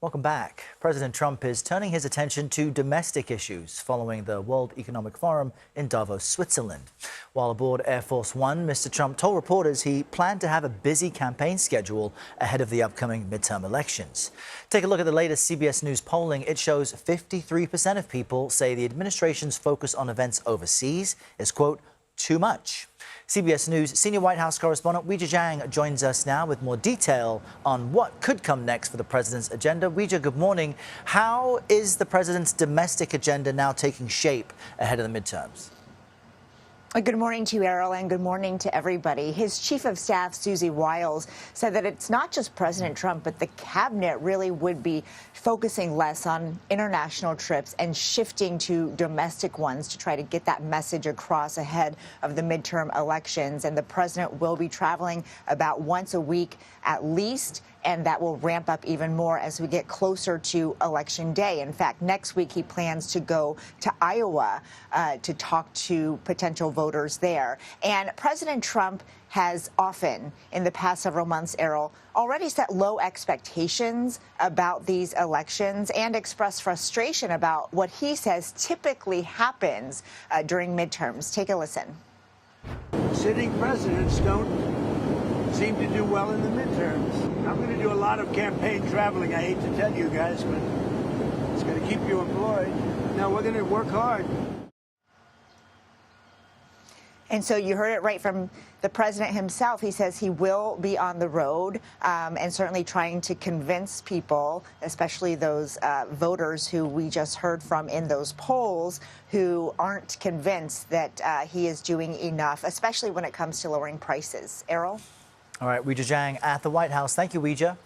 Welcome back. President Trump is turning his attention to domestic issues following the World Economic Forum in Davos, Switzerland. While aboard Air Force One, Mr. Trump told reporters he planned to have a busy campaign schedule ahead of the upcoming midterm elections. Take a look at the latest CBS News polling. It shows 53% of people say the administration's focus on events overseas is, quote, too much. CBS News senior White House correspondent Weijia Jiang joins us now with more detail on what could come next for the president's agenda. Weijia, good morning. How is the president's domestic agenda now taking shape ahead of the midterms? Good morning to you, Errol, and good morning to everybody. His chief of staff, Susie Wiles, said that it's not just President Trump, but the cabinet really would be focusing less on international trips and shifting to domestic ones to try to get that message across ahead of the midterm elections. And the president will be traveling about once a week at least, and that will ramp up even more as we get closer to Election Day. In fact, next week he plans to go to Iowa to talk to potential voters there. And President Trump has often, in the past several months, Errol, already set low expectations about these elections and expressed frustration about what he says typically happens during midterms. Take a listen. Sitting presidents don't seem to do well in the midterms. I'm going to do a lot of campaign traveling. I hate to tell you guys, but it's going to keep you employed. No, we're going to work hard. And so you heard it right from the president himself. He says he will be on the road and certainly trying to convince people, especially those voters who we just heard from in those polls, who aren't convinced that he is doing enough, especially when it comes to lowering prices. Errol? All right, Weijia Jiang at the White House. Thank you, Weijia.